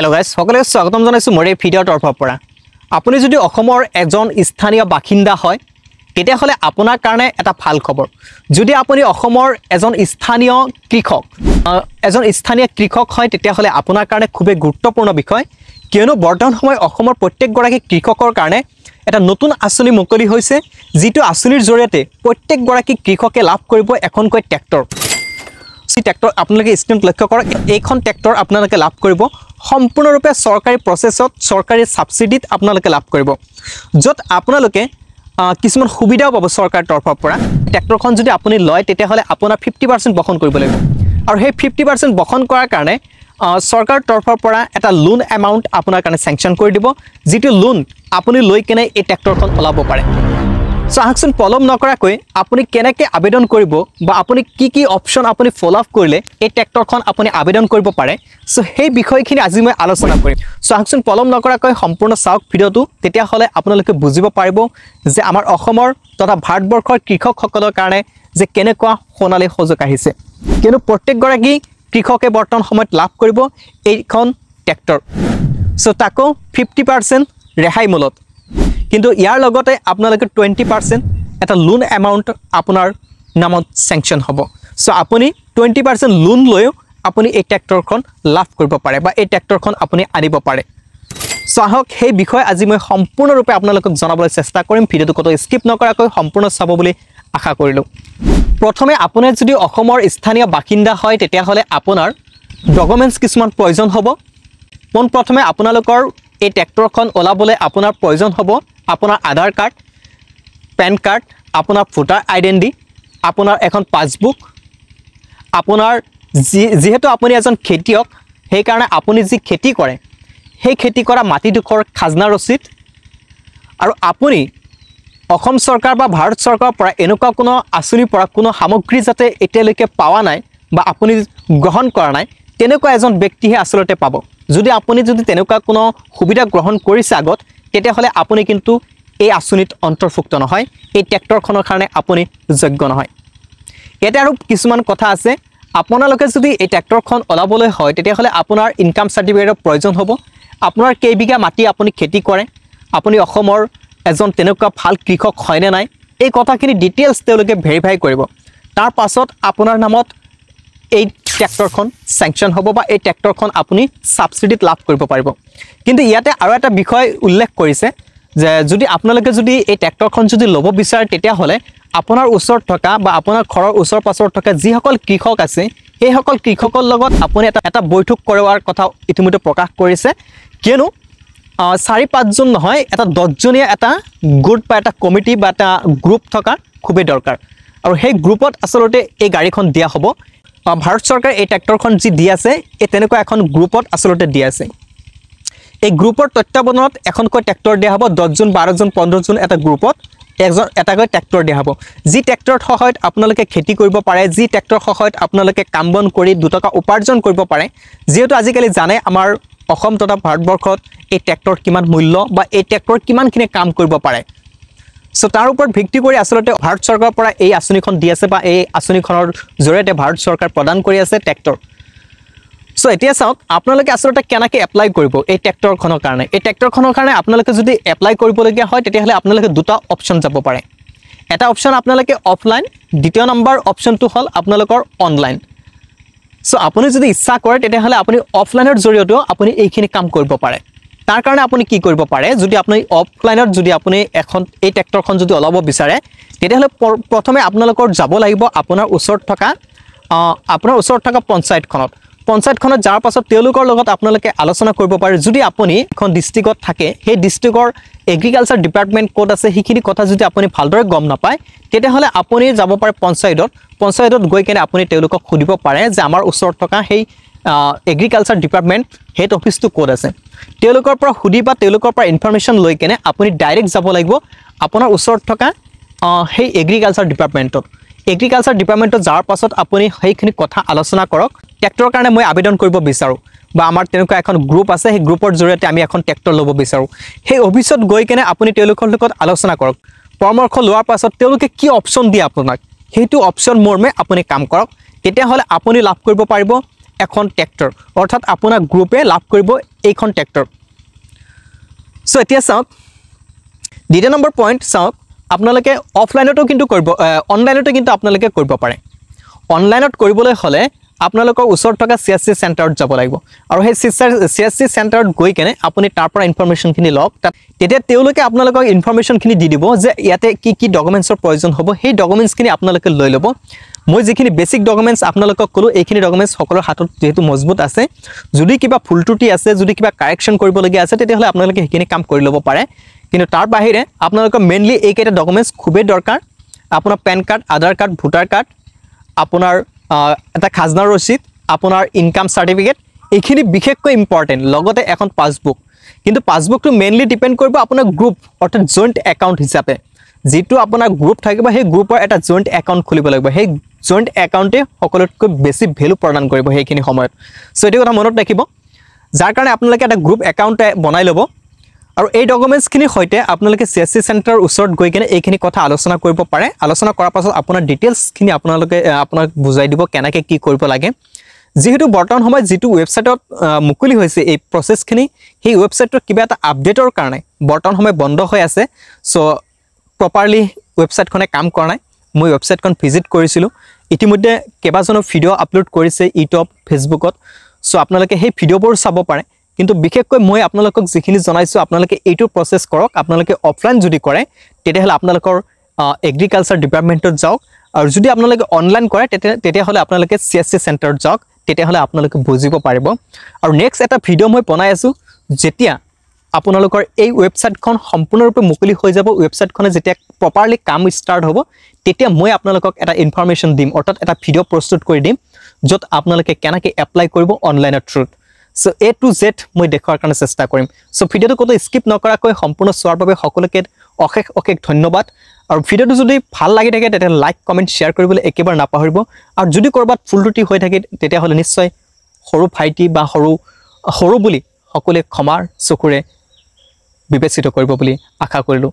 hello guys সকলে স্বাগতম জানাইছো মোৰ এই ভিডিঅ'ৰ তৰফৰ পৰা আপুনি যদি অসমৰ এজন স্থানীয় বাসিন্দা হয় তেতিয়া হলে আপোনাৰ কাৰণে এটা ভাল খবৰ যদি আপুনি অসমৰ এজন স্থানীয় কৃষক হয় তেতিয়া হলে আপোনাৰ কাৰণে খুবেই গুৰুত্বপূৰ্ণ বিষয় কিয়নো বৰ্তমান সময় অসমৰ প্ৰত্যেক গৰাকী কৃষকৰ কাৰণে এটা নতুন আঁচনি মুকলি হৈছে যিটো আঁচনিৰ জৰিয়তে প্ৰত্যেক গৰাকী কৃষকে লাভ কৰিব এখনকৈ ট্ৰেক্টৰ ট্ৰেক্টৰ আপোনালোকে স্ক্ৰীনত লক্ষ্য কৰক এইখন ট্ৰেক্টৰ আপোনালোকে লাভ কৰিব সম্পূৰ্ণৰূপে চৰকাৰী প্ৰসেছত চৰকাৰী সাবসিডিত আপোনালোকে লাভ কৰিব যত আপোনালোকে কিছুমান সুবিধাও পাব চৰকাৰৰ তৰফৰ পৰা ট্ৰেক্টৰখন যদি আপুনি লয় তেতিয়া হলে আপোনাৰ 50% বহন কৰিব লাগিব আৰু সেই 50% বহন কৰাৰ কাৰণে চৰকাৰৰ তৰফৰ পৰা এটা লোন এমাউন্ট আপোনাৰ কাৰণে স্যাংশন কৰি দিব যিটো লোন আপুনি লৈ কেনে এই ট্ৰেক্টৰখন চলাব পাৰে সো আহকচোন পলম নকৰাকৈ আপুনি কেনেকৈ আবেদন কৰিব বা আপুনি কি অপচন আপুনি ফলো আপ কৰিলে এই ট্ৰেক্টৰখন আপুনি আবেদন কৰিব পাৰে সো সেই বিষয়খিনি আজি মই আলোচনা কৰিম সো আহকচোন পলম নকৰাকৈ সম্পূৰ্ণ চাওক ভিডিঅটো তেতিয়া হলে আপোনালোকে বুজিব পাৰিব যে আমাৰ অসমৰ তথা ভাৰতবৰ্ষৰ কৃষকসকলৰ কাৰণে যে কেনেকুৱা সোণালী সুযোগ আহিছে কিয়নো প্ৰত্যেক গৰাকী কৃষকে বৰ্তমান সময়ত লাভ কৰিব এইখন ট্ৰেক্টৰ সো তাকো 50% ৰেহাই মূলত কিন্তু ইয়াৰ লগতে আপোনালোকে 20% এটা লোন এমাউন্ট আপোনাৰ নামত স্যাংশন হ'ব সো আপুনি 20% লোন লৈ আপুনি এই ট্ৰেক্টৰখন লাভ কৰিব পাৰে বা এই ট্ৰেক্টৰখন আপুনি আনিব পাৰে সো আহক সেই বিষয় আজি মই সম্পূৰ্ণৰূপে আপোনালোকক জনাবলৈ চেষ্টা কৰিম ভিডিঅটো কত স্কিপ নকৰাকৈ সম্পূৰ্ণ চাব বুলি আশা কৰিলো প্ৰথমে আপুনি যদি অসমৰ স্থানীয় বাসিন্দা হয় তেতিয়া হলে আপোনাৰ ডকুমেন্টস কিছুমান প্ৰয়োজন হ'ব প্ৰথমে আপোনালোকৰ এই ট্ৰেক্টৰখন ওলাবলৈ আপোনাৰ প্ৰয়োজন হ'ব আপোনাৰ আধাৰ কাৰ্ড পেন কাৰ্ড আপোনাৰ ভোটাৰ আইডেন্টি আপোনাৰ এখন পাসবুক আপোনাৰ যেহেতু আপুনি এজন খেতিয়ক সেই কাৰণে আপুনি যি খেতি কৰে সেই খেতি কৰা মাটিডোখৰ খাজনা ৰচিদ আৰু আপুনি অসম চৰকাৰ বা ভাৰত চৰকাৰৰ পৰা এনেকুৱা কোনো আঁচনিৰ পৰা কোনো সামগ্ৰী যাতে এতিয়ালৈকে পাৱা নাই বা আপুনি গ্ৰহণ কৰা নাই তেনেকুৱা এজন ব্যক্তিহে আসলতে পাব যদি আপুনি যদি তেনেকুৱা কোনো সুবিধা গ্ৰহণ কৰিছে আগত তেতিয়া হলে আপুনি কিন্তু এই আঁচনিত অন্তৰ্ভুক্ত নহয় এই ট্ৰেক্টৰখনৰ কাৰণে আপুনি যোগ্য নহয় এটা আৰু কিছুমান কথা আছে আপোনালোকে যদি এই ট্ৰেক্টৰখন ওলাবলৈ হয় তেতিয়া হলে আপোনাৰ ইনকাম সাৰ্টিফিকেটৰ প্ৰয়োজন হ'ব আপোনাৰ কেইবিঘা মাটি আপুনি খেতি কৰে আপুনি অসমৰ এজন তেনেকুৱা ভাল কৃষক হয় নে নাই এই কথাখিনি ডিটেইলছ তেওঁলোকে ভেৰিফাই কৰিব তাৰ পাছত আপোনাৰ নামত এই ট্ৰেক্টৰখন স্যাংশন হ'ব বা এই ট্ৰেক্টৰখন আপুনি সাবসিডিত লাভ কৰিব পাৰিব কিন্তু ইয়াতে আৰু এটা বিষয় উল্লেখ কৰিছে যে যদি আপোনালোকে যদি এই ট্ৰেক্টৰখন যদি ল'ব বিচাৰে তেতিয়া হলে আপোনাৰ ওচৰত থকা বা আপোনাৰ ঘৰৰ ওচৰ পাছৰ থকা যিসকল কৃষক আছে এই সকল কৃষকৰ লগত আপুনি এটা বৈঠক কৰাৰ কথা ইতিমধ্যে প্ৰকাশ কৰিছে কিয়নো 4-5 জন নহয় এটা 10 জনীয়া এটা গ্ৰুপ বা এটা কমিটি বা এটা গ্ৰুপ থকা খুবেই দৰকাৰ আৰু সেই গ্ৰুপত আসলতে এই গাড়ীখন দিয়া হ'ব ভাৰত চৰকাৰ এই ট্ৰেক্টৰখন যি দি আছে এই তেনেকুৱা এখন গ্ৰুপত আসলতে দি আছে এই গ্ৰুপৰ তত্ত্বাৱধানত এখনকৈ ট্ৰেক্টৰ দিয়া হ'ব 10 জন 12 জন 15 জন এটা গ্ৰুপত এটাকৈ ট্ৰেক্টৰ দিয়া হ'ব যি ট্ৰেক্টৰৰ সহায়ত আপোনালোকে খেতি কৰিব পাৰে যি ট্ৰেক্টৰৰ সহায়ত আপোনালোকে কাম বন কৰি দুটকা উপাৰ্জন কৰিব পাৰে যেহেতু আজিকালি জানে আমাৰ অসম তথা ভাৰতবৰ্ষত এই ট্ৰেক্টৰ কিমান মূল্য বা এই ট্ৰেক্টৰ কিমানখিনি কাম কৰিব পাৰে সো তাৰ ওপৰত ভিত্তি কৰি আসলতে ভাৰত চৰকাৰৰ পৰা এই আঁচনিখন দি আছে বা এই আঁচনিখনৰ জৰিয়তে ভাৰত চৰকাৰ প্ৰদান কৰি আছে ট্ৰেক্টৰ সো এতিয়া চাওক আপোনালোকে আসলতে কেনেকৈ এপ্লাই কৰিব এই ট্ৰেক্টৰখনৰ কাৰণে আপোনালোকে যদি এপ্লাই কৰিবলগীয়া হয় তেতিয়া হলে আপোনালোকে দুটা অপচন যাব পাৰে এটা অপচন আপোনালোকে অফলাইন দ্বিতীয় নম্বৰ অপচনটো হল আপোনালোকৰ অনলাইন সো আপুনি যদি ইচ্ছা কৰে তেতিয়া হলে আপুনি অফলাইনৰ জৰিয়তেও আপুনি এইখিনি কাম কৰিব পাৰে তাৰ কাৰণে আপুনি কি কৰিব পাৰে যদি আপুনি অফলাইনত যদি আপুনি এখন এই ট্ৰেক্টৰখন যদি ওলাব বিচাৰে তেতিয়া হলে প্ৰথমে আপোনালোকৰ যাব লাগিব আপোনাৰ ওচৰত থকা পঞ্চায়তখনত যাৰ পাছত তেওঁলোকৰ লগত আপোনালোকে আলোচনা কৰিব পাৰে যদি আপুনি এখন ডিস্ট্ৰিক্টত থাকে সেই ডিস্ট্ৰিক্টৰ এগ্ৰিকালচাৰ ডিপাৰ্টমেন্ট কোড আছে সেইখিনি কথা যদি আপুনি ভালদৰে গম নাপায় তেতিয়া হলে আপুনি যাব পাৰে পঞ্চায়তত গৈ কেনে আপুনি তেওঁলোকক সুধিব পাৰে যে আমাৰ ওচৰত থকা সেই এগ্ৰিকালচাৰ ডিপাৰ্টমেন্ট হেড অফিসটো কোড আছে তেওঁলোকৰ পৰা সুধি বা তেওঁলোকৰ পৰা ইনফৰমেশন লৈ কেনে আপুনি ডাইৰেক্ট যাব লাগিব আপোনাৰ ওচৰত থকা সেই এগ্ৰিকালচাৰ ডিপাৰ্টমেন্টত যাৰ পাছত আপুনি সেইখিনি কথা আলোচনা কৰক ট্ৰেক্টৰৰ কাৰণে মই আবেদন কৰিব বিচাৰো বা আমাৰ তেনেকুৱা এখন গ্ৰুপ আছে সেই গ্ৰুপৰ জৰিয়তে আমি এখন ট্ৰেক্টৰ ল'ব বিচাৰো সেই অফিসত গৈ কেনে আপুনি তেওঁলোকৰ লগত আলোচনা কৰক পৰামৰ্শ লোৱাৰ পাছত তেওঁলোকে কি অপচন দিয়ে আপোনাক সেইটো অপচন মৰ্মে আপুনি কাম কৰক তেতিয়া হলে আপুনি লাভ কৰিব পাৰিব এখন ট্ৰেক্টৰ অৰ্থাৎ আপোনাৰ গ্ৰুপে লাভ কৰিব এইখন ট্ৰেক্টৰ সো এতিয়া চাওক দ্বিতীয় নম্বৰ পইণ্ট চাওক আপোনালোকে অফলাইনতো কিন্তু কৰিব অনলাইনতো কিন্তু আপোনালোকে কৰিব পাৰে অনলাইনত কৰিবলৈ হলে আপোনালোকৰ ওচৰত থকা CSC চেণ্টাৰত যাব লাগিব আৰু সেই CSC চেণ্টাৰত গৈ কেনে আপুনি তাৰ পৰা ইনফৰমেশনখিনি লওক তেতিয়া তেওঁলোকে আপোনালোকক ইনফৰমেশনখিনি দি দিব যে ইয়াতে কি ডকুমেন্টছৰ প্ৰয়োজন হ'ব সেই ডকুমেন্টছখিনি আপোনালোকে লৈ ল'ব মই যিখিনি বেসিক ডকুমেন্টছ আপোনালোকক কলো এইখিনি ডকুমেন্টছ সকলৰ হাতত যেহেতু মজবুত আছে যদি কিবা ফুল ত্ৰুটি আছে যদি কিবা কাৰেকচন কৰিবলগীয়া আছে তেতিয়া হলে আপোনালোকে সেইখিনি কাম কৰি ল'ব পাৰে কিন্তু তাৰ বাহিৰে আপোনালোকৰ মেইনলি এইকেইটা ডকুমেন্টছ খুবেই দৰকাৰ আপোনাৰ পেন কাৰ্ড আধাৰ কাৰ্ড ভোটাৰ কাৰ্ড আপোনাৰ এটা খাজনাৰ ৰচিদ আপোনাৰ ইনকাম সাৰ্টিফিকেট এইখিনি বিশেষকৈ ইম্পৰ্টেন্ট লগতে এখন পাসবুক কিন্তু পাসবুকটো মেইনলি ডিপেন্ড কৰিব আপোনাৰ গ্ৰুপ অৰ্থাৎ জয়েন্ট একাউন্ট হিচাপে যেটো আপোনাৰ গ্ৰুপ থাকিব সেই গ্ৰুপৰ এটা জয়েন্ট একাউন্ট খুলিব লাগিব সেই জয়েন্ট একাউন্টে সকলোতকৈ বেছি ভ্যালু প্ৰদান কৰিব সেইখিনি সময়ত সো এটো কথা মনত ৰাখিব যাৰ কাৰণে আপোনালোকে এটা গ্ৰুপ একাউন্ট বনাই ল'ব আৰু এই ডকুমেন্টছখিনি হৈতে আপোনালোকে CSC চেণ্টাৰৰ ওচৰত গৈ কেনে এইখিনি কথা আলোচনা কৰিব পাৰে আলোচনা কৰাৰ পাছত আপোনাৰ ডিটেইলছখিনি আপোনালোকে আপোনাক বুজাই দিব কেনেকৈ কি কৰিব লাগে যেহেতু বৰ্তমান সময়ত যেটো ওয়েবসাইটত মুকলি হৈছে এই প্ৰসেছখিনি সেই ওয়েবসাইটৰ কিবা এটা আপডেটৰ কাৰণে বৰ্তমান সময় বন্ধ হৈ আছে সো প্ৰপাৰলি ওয়েবসাইটখনে কাম কৰা নাই মই ওয়েবসাইটখন ভিজিট কৰিছিলো ইতিমধ্যে কেবাজনৰ ভিডিও আপলোড কৰিছে ইউটিউব ফেসবুকত সো আপোনালোকে সেই ভিডিওবোৰ চাব পাৰে কিন্তু বিশেষকৈ মই আপোনালোকক যিখিনি জনাইছো আপোনালোকে এইটো প্ৰসেছ কৰক আপোনালোকে অফলাইন যদি কৰে তেতিয়া হলে আপোনালোকৰ এগ্ৰিকালচাৰ ডিপাৰ্টমেন্টত যাওক আৰু যদি আপোনালোকে অনলাইন কৰে তেতিয়া হলে আপোনালোকে CSC চেণ্টাৰত যাওক তেতিয়া হলে আপোনালোকে বুজিব পাৰিব আৰু নেক্সট এটা ভিডিও মই বনাই আছো যেতিয়া আপোনালোকৰ এই ওয়েবসাইটখন সম্পূৰ্ণৰূপে মুকলি হৈ যাব ওয়েবসাইটখনে যেতিয়া প্ৰপাৰলি কাম ষ্টাৰ্ট হ'ব তেতিয়া মই আপোনালোকক এটা ইনফৰমেশন দিম অৰ্থাৎ এটা ভিডিও প্ৰস্তুত কৰি দিম যত আপোনালোকে কেনেকৈ এপ্লাই কৰিব অনলাইনৰ থ্ৰুত সো A to Z মই দেখাৰ কাৰণে চেষ্টা কৰিম সো ভিডিওটো কত স্কিপ নকৰাকৈ সম্পূৰ্ণ চোৱাৰ বাবে সকলোকে অশেষ ধন্যবাদ আৰু ভিডিওটো যদি ভাল লাগি থাকে তেতিয়া লাইক কমেন্ট শেয়াৰ কৰিবলৈ একেবাৰে নাপাহৰিব আৰু যদি কৰবাত ফুল ত্ৰুটি হৈ থাকে তেতিয়া হলে নিশ্চয় সৰু ভাইটি বা সৰু বুলি সকলোৱে ক্ষমাৰ চকুৰে বিবেচিত কৰিব বুলি আশা কৰিলো